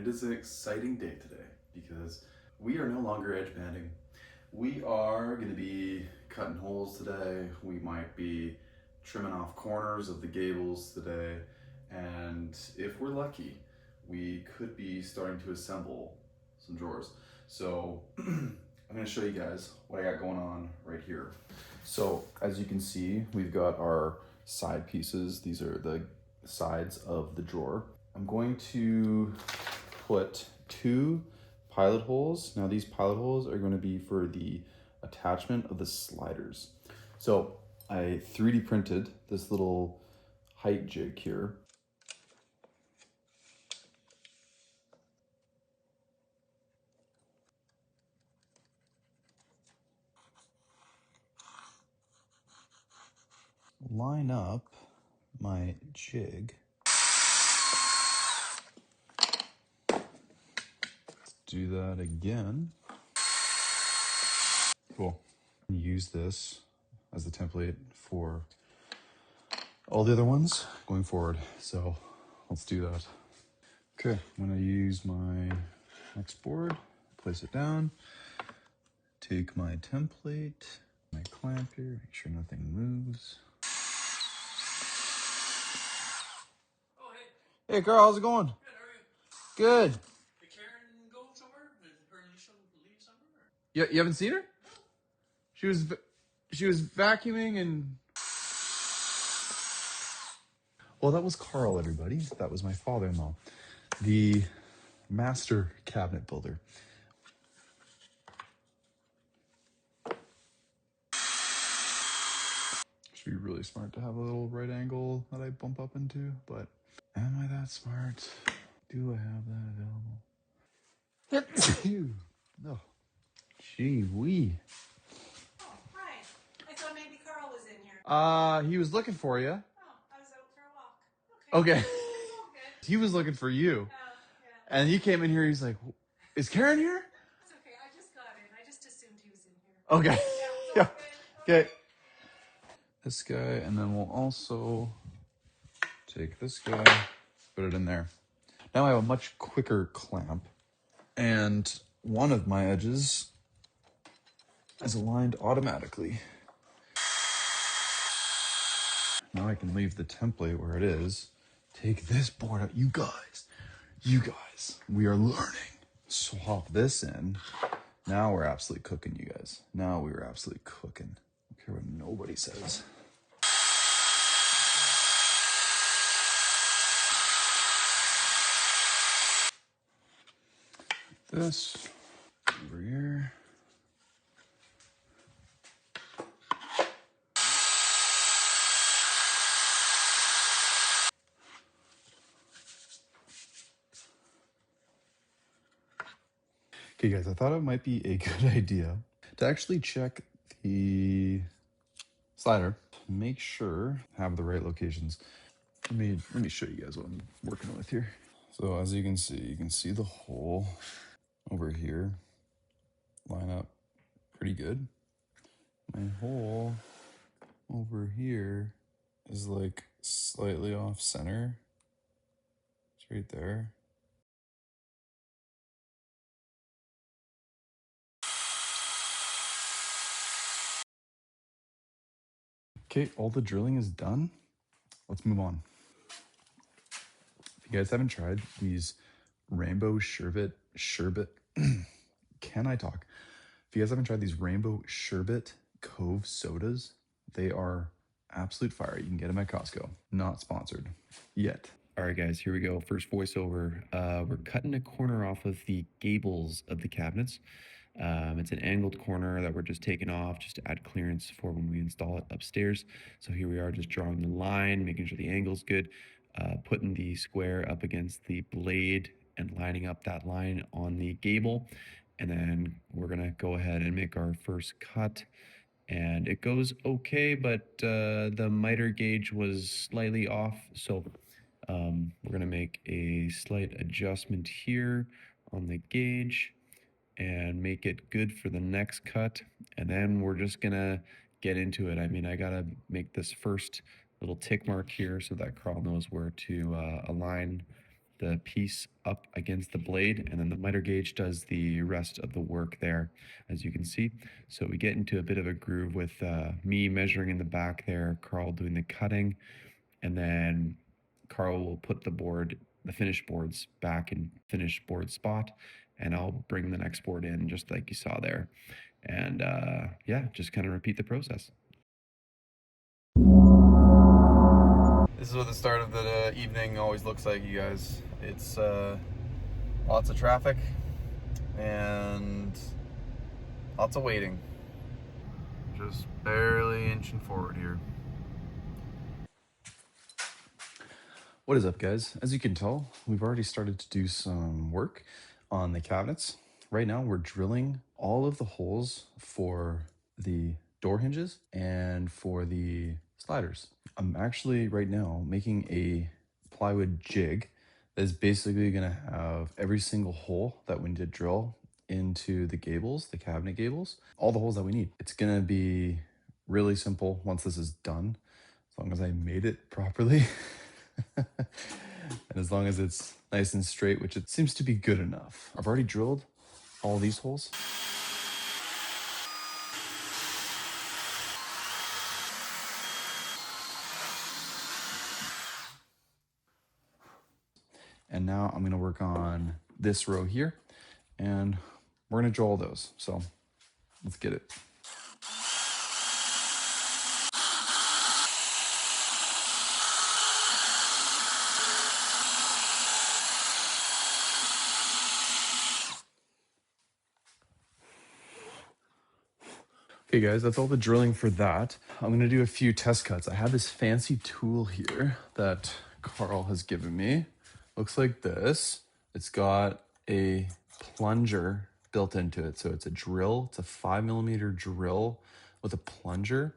it is an exciting day today because we are no longer edge banding. We are going to be cutting holes today. We might be trimming off corners of the gables today. And if we're lucky, we could be starting to assemble some drawers. So I'm going to show you guys what I got going on right here. So as you can see, we've got our side pieces. These are the sides of the drawer. I'm going to put 2 pilot holes. Now these pilot holes are going to be for the attachment of the sliders. So I 3D printed this little height jig here. Line up my jig. Let's do that again. Cool. Use this as the template for all the other ones going forward. So let's do that. Okay, I'm gonna use my next board, place it down, take my template, my clamp here, make sure nothing moves. Oh, hey. Hey Carl, how's it going? Good, how are you? Good. Did Karen go somewhere? Did her initial leave somewhere? You haven't seen her? She was vacuuming and... Well, that was Carl, everybody. That was my father-in-law, the master cabinet builder. Should be really smart to have a little right angle that I bump up into, but am I that smart? Do I have that available? No. Gee wee. Oh, hi. I thought maybe Carl was in here. He was looking for you. Oh, I was out for a walk. Okay. It's all good. He was looking for you. Yeah. And he came in here, he's like, is Karen here? It's okay. I just got in. I just assumed he was in here. Okay. Yeah, Yeah. it's all good. Okay. This guy, and then we'll also take this guy, put it in there. Now I have a much quicker clamp, and one of my edges is aligned automatically. Now I can leave the template where it is, take this board out. You guys, we are learning. Swap this in. Now we're absolutely cooking, you guys. Now we are absolutely cooking. I don't care what nobody says. This over here. Okay guys, I thought it might be a good idea to actually check the slider, make sure I have the right locations. Let me show you guys what I'm working with here. So as you can see the hole over here line up pretty good. My hole over here is like slightly off center. It's right there. Okay, all the drilling is done. Let's move on. If you guys haven't tried these rainbow sherbet, can I talk? If you guys haven't tried these rainbow sherbet Cove sodas, they are absolute fire. You can get them at Costco. Not sponsored yet. All right, guys, here we go. First voiceover. We're cutting a corner off of the gables of the cabinets. It's an angled corner that we're just taking off just to add clearance for when we install it upstairs. So here we are just drawing the line, making sure the angle's good, putting the square up against the blade and lining up that line on the gable. And then we're gonna go ahead and make our first cut. And it goes okay, but the miter gauge was slightly off. So we're gonna make a slight adjustment here on the gauge and make it good for the next cut. And then we're just gonna get into it. I mean, I gotta make this first little tick mark here so that Carl knows where to align the piece up against the blade, and then the miter gauge does the rest of the work there, as you can see. So we get into a bit of a groove with me measuring in the back there, Carl doing the cutting, and then Carl will put the finished boards back in finished board spot, and I'll bring the next board in just like you saw there. And yeah, just kind of repeat the process. This is what the start of the evening always looks like, you guys. It's lots of traffic and lots of waiting. Just barely inching forward here. What is up, guys? As you can tell, we've already started to do some work on the cabinets. Right now, we're drilling all of the holes for the door hinges and for the sliders. I'm actually right now making a plywood jig that is basically gonna have every single hole that we need to drill into the gables, the cabinet gables, all the holes that we need. It's gonna be really simple once this is done, as long as I made it properly. And as long as it's nice and straight, which it seems to be good enough. I've already drilled all these holes. And now I'm gonna work on this row here, and we're gonna drill all those. So let's get it. Okay guys, that's all the drilling for that. I'm gonna do a few test cuts. I have this fancy tool here that Carl has given me. Looks like this. It's got a plunger built into it. So it's a drill, it's a 5mm drill with a plunger.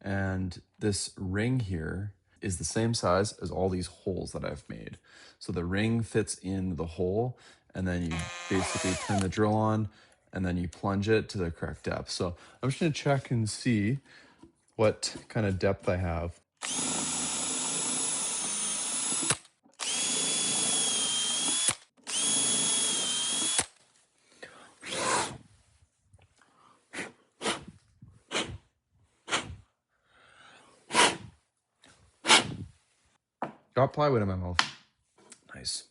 And this ring here is the same size as all these holes that I've made. So the ring fits in the hole, and then you basically turn the drill on, and then you plunge it to the correct depth. So I'm just gonna check and see what kind of depth I have. Got plywood in my mouth. Nice.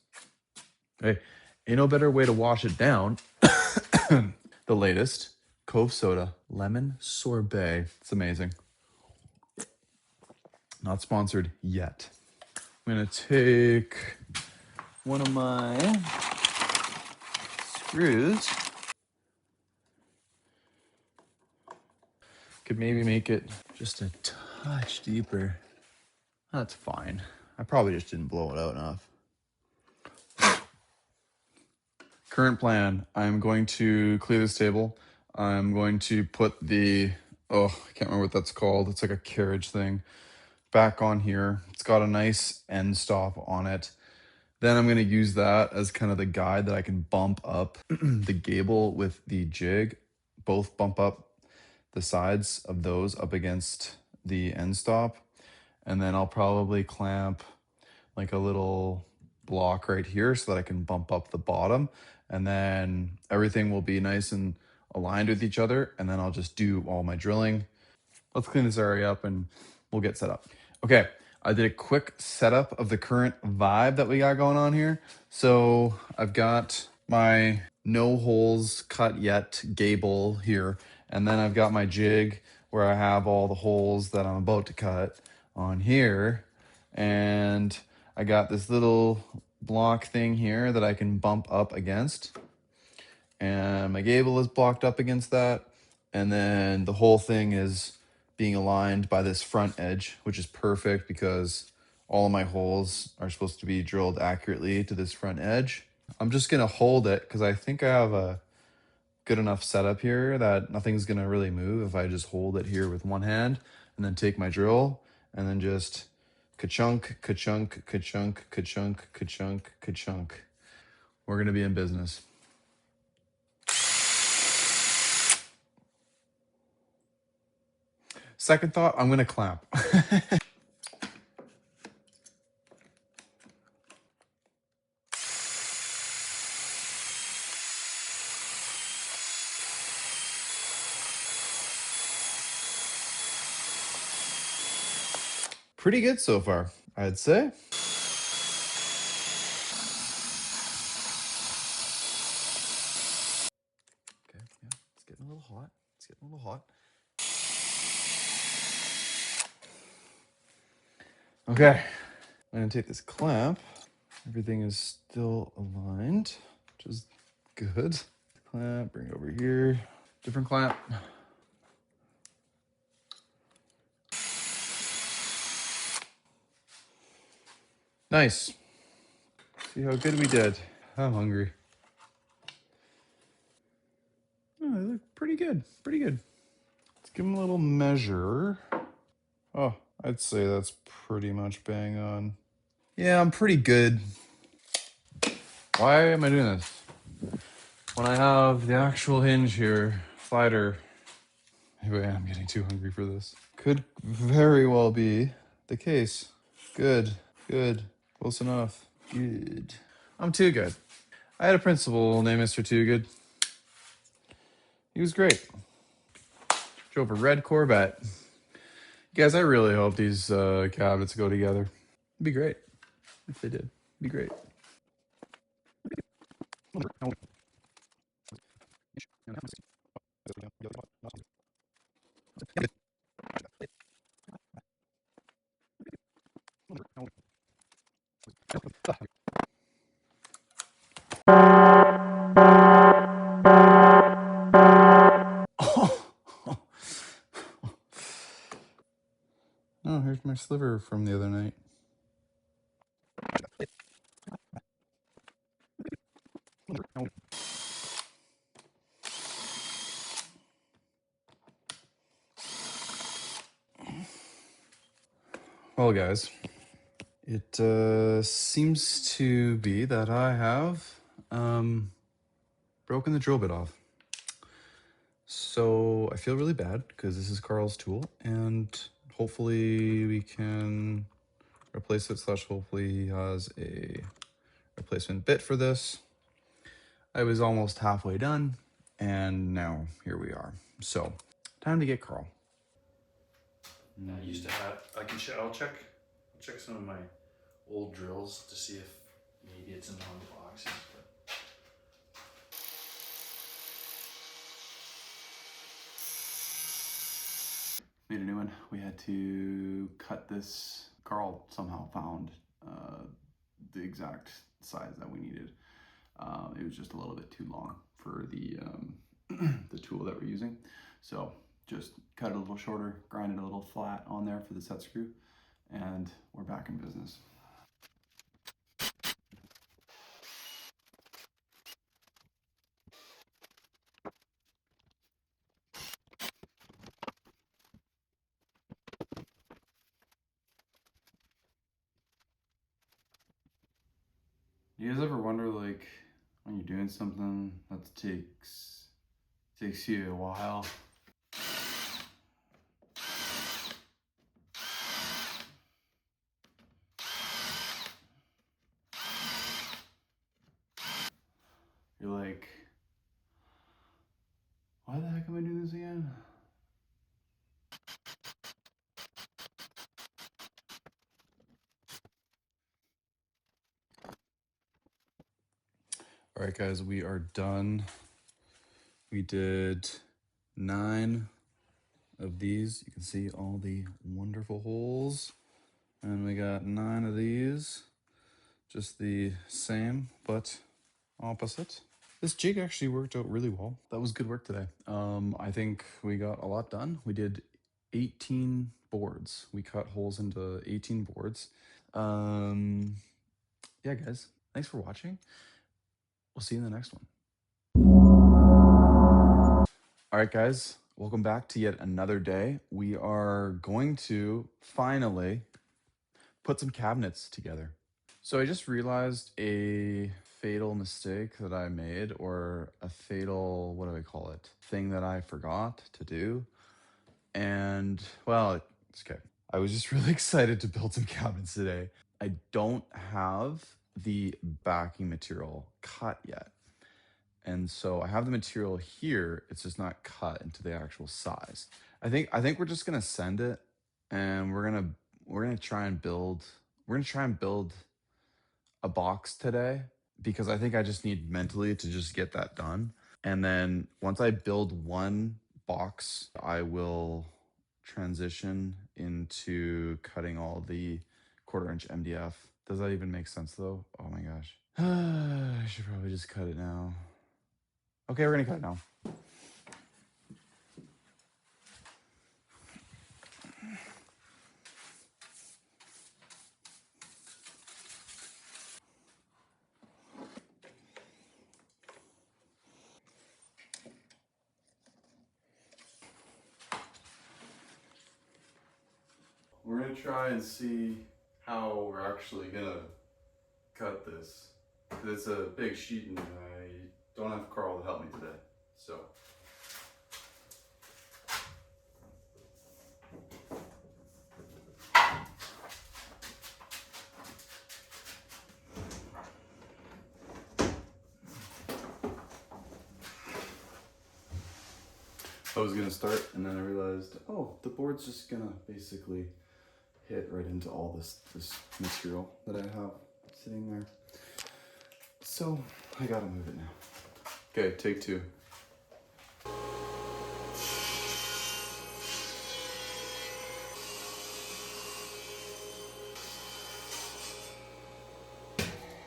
Hey, ain't no better way to wash it down. The latest Cove Soda lemon sorbet. It's amazing. Not sponsored yet. I'm gonna take one of my screws. Could maybe make it just a touch deeper. That's fine. I probably just didn't blow it out enough. Current plan, I'm going to clear this table. I'm going to put the, I can't remember what that's called. It's like a carriage thing back on here. It's got a nice end stop on it. Then I'm going to use that as kind of the guide that I can bump up the gable with the jig. Both bump up the sides of those up against the end stop. And then I'll probably clamp like a little block right here so that I can bump up the bottom. And then everything will be nice and aligned with each other. And then I'll just do all my drilling. Let's clean this area up and we'll get set up. Okay, I did a quick setup of the current vibe that we got going on here. So I've got my no holes cut yet gable here. And then I've got my jig where I have all the holes that I'm about to cut on here. And I got this little block thing here that I can bump up against. And my gable is blocked up against that. And then the whole thing is being aligned by this front edge, which is perfect because all of my holes are supposed to be drilled accurately to this front edge. I'm just gonna hold it because I think I have a good enough setup here that nothing's gonna really move if I just hold it here with one hand and then take my drill and then just ka-chunk, ka-chunk, ka-chunk, ka-chunk, ka-chunk, ka-chunk. We're gonna be in business. Second thought, I'm gonna clamp. pretty good so far, I'd say. Okay, yeah, it's getting a little hot. It's getting a little hot. Okay, I'm gonna take this clamp. Everything is still aligned, which is good. Clamp, bring it over here. Different clamp. Nice. See how good we did. I'm hungry. Oh, they look pretty good. Pretty good. Let's give them a little measure. Oh, I'd say that's pretty much bang on. Yeah, I'm pretty good. Why am I doing this? When I have the actual hinge here, slider. Maybe I am getting too hungry for this. Could very well be the case. Good, good, close enough. Good. I'm too good. I had a principal named Mr. Too Good. He was great. Drove a red Corvette. Guys, I really hope these cabinets go together. It'd be great if they did. It'd be great. Oh, here's my sliver from the other night. Well, guys, it seems to be that I have broken the drill bit off. So I feel really bad because this is Carl's tool, and hopefully we can replace it, / hopefully he has a replacement bit for this. I was almost halfway done, and now here we are. So, time to get Carl. I used to have. I'll check some of my old drills to see if maybe it's in one of the boxes. But Made a new one. We had to cut this. Carl somehow found the exact size that we needed. It was just a little bit too long for the the tool that we're using. So just cut it a little shorter, grind it a little flat on there for the set screw, and we're back in business. You guys ever wonder, like, when you're doing something that takes you a while? You're like, why the heck am I doing this again? All right, guys, we are done. We did 9 of these. You can see all the wonderful holes. And we got 9 of these. Just the same, but opposite. This jig actually worked out really well. That was good work today. I think we got a lot done. We did 18 boards. We cut holes into 18 boards. Yeah, guys, thanks for watching. We'll see you in the next one. All right, guys, welcome back to yet another day. We are going to finally put some cabinets together. So I just realized a fatal mistake that I made, or a fatal, what do I call it? Thing that I forgot to do. And, well, it's okay. I was just really excited to build some cabinets today. I don't have the backing material cut yet. And so I have the material here, it's just not cut into the actual size. I think we're just gonna send it, and we're we're gonna try and build a box today because I think I just need mentally to just get that done. And then once I build one box, I will transition into cutting all the 1/4 inch MDF. Does that even make sense though? Oh my gosh. I should probably just cut it now. Okay, we're gonna cut it now. We're gonna try and see how we're actually gonna cut this. It's a big sheet and I don't have Carl to help me today. So I was gonna start and then I realized, oh, the board's just gonna basically hit right into all this material that I have sitting there. So I gotta move it now. Okay, take 2.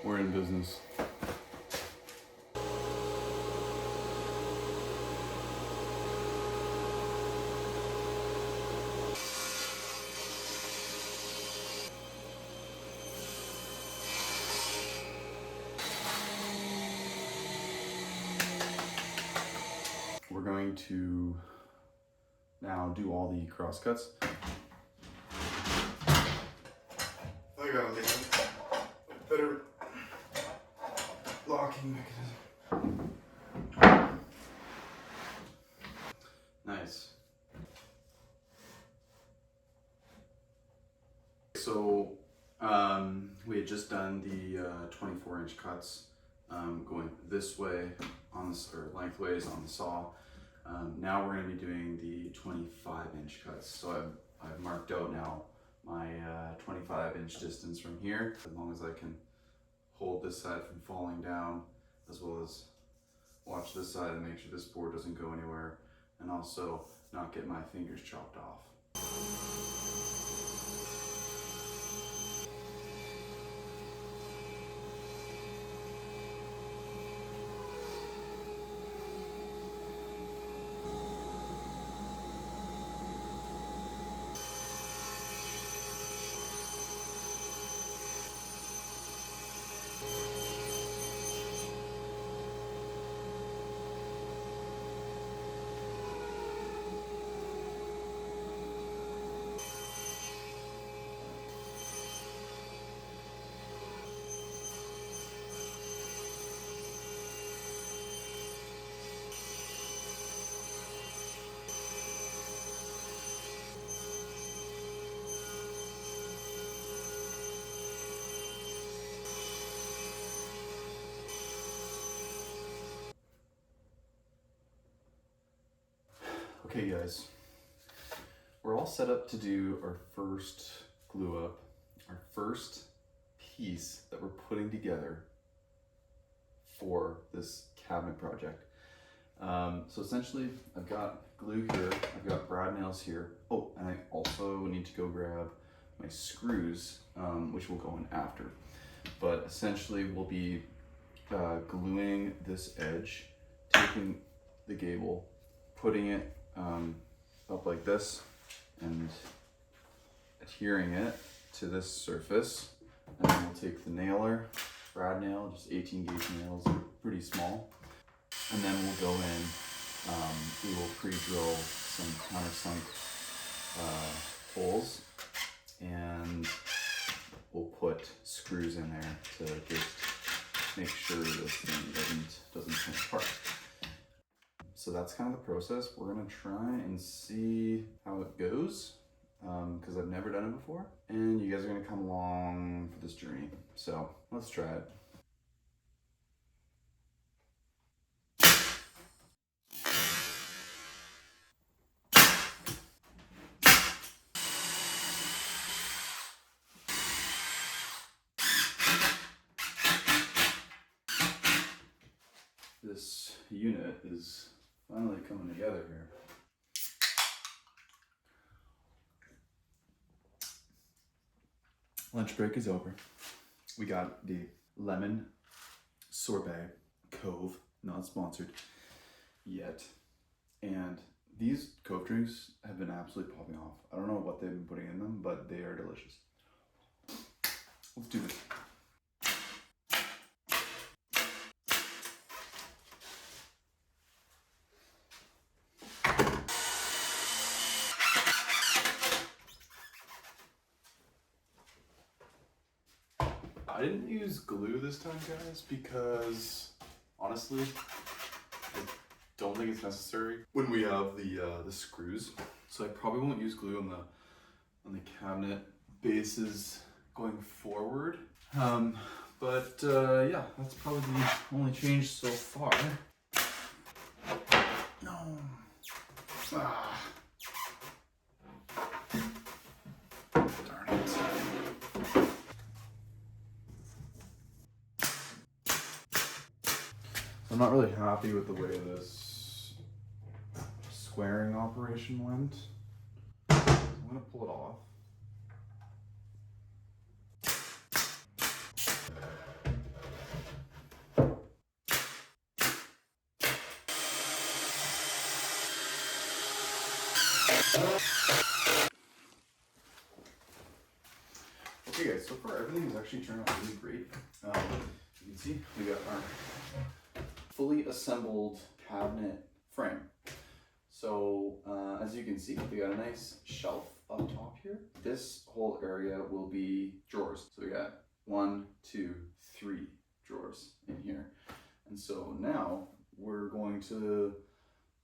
We're in business. We're going to now do all the cross cuts. I gotta make a better locking mechanism. Nice. So we had just done the 24-inch cuts going this way on this, or lengthways on the saw. Now we're going to be doing the 25-inch cuts. So I've marked out now my 25-inch distance from here, as long as I can hold this side from falling down, as well as watch this side and make sure this board doesn't go anywhere, and also not get my fingers chopped off. Okay guys, we're all set up to do our first glue up, our first piece that we're putting together for this cabinet project. So essentially I've got glue here, I've got brad nails here. Oh, and I also need to go grab my screws, which will go in after. But essentially we'll be gluing this edge, taking the gable, putting it up like this and adhering it to this surface, and then we'll take the nailer, brad nail, just 18 gauge nails, pretty small, and then we'll go in, we will pre-drill some countersunk holes, and we'll put screws in there to just make sure this thing doesn't come apart. So that's kind of the process. We're gonna try and see how it goes, because I've never done it before. And you guys are gonna come along for this journey. So let's try it. is finally coming together here. Lunch break is over. We got the lemon sorbet Cove, not sponsored yet. And these Cove drinks have been absolutely popping off. I don't know what they've been putting in them, but they are delicious. Let's do this. I didn't use glue this time, guys, because honestly, I don't think it's necessary when we have the screws. So I probably won't use glue on the cabinet bases going forward. But yeah, that's probably the only change so far. No. Ah. Darn it. I'm not really happy with the way this squaring operation went. I'm gonna pull it off. Okay guys, so far everything has actually turned out really great. You can see we got our fully assembled cabinet frame. So as you can see, we got a nice shelf up top here. This whole area will be drawers. So we got 1, 2, 3 drawers in here. And so now we're going to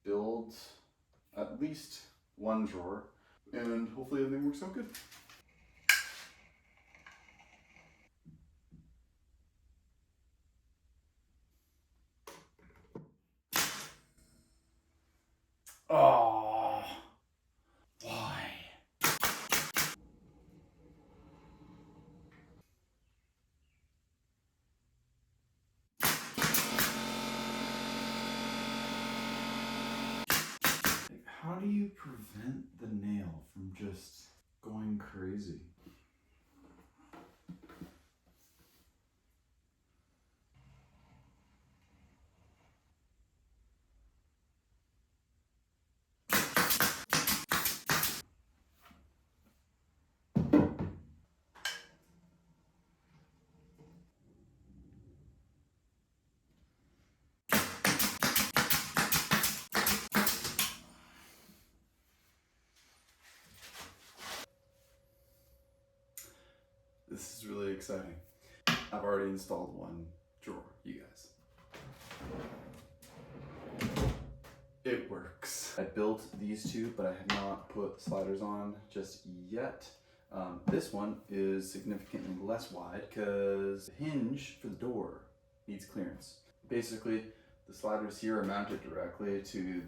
build at least 1 drawer, and hopefully everything works out good. Oh, why? How do you prevent the nail from just going crazy? This is really exciting. I've already installed 1 drawer, you guys. It works. I built these 2, but I have not put sliders on just yet. This one is significantly less wide because the hinge for the door needs clearance. Basically, the sliders here are mounted directly to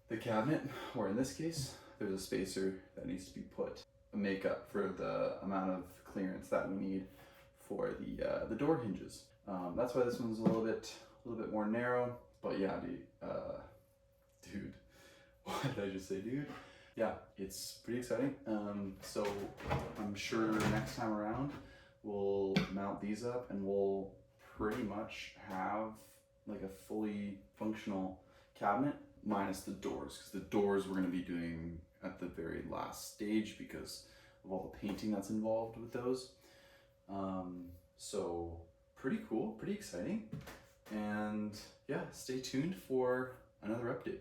the cabinet, or in this case, there's a spacer that needs to be put, a makeup for the amount of clearance that we need for the door hinges. That's why this one's a little bit more narrow. But yeah, dude, why did I just say dude? Yeah, it's pretty exciting. So I'm sure next time around we'll mount these up and we'll pretty much have like a fully functional cabinet minus the doors, because the doors we're going to be doing at the very last stage because of all the painting that's involved with those. So pretty cool, pretty exciting. And yeah, stay tuned for another update.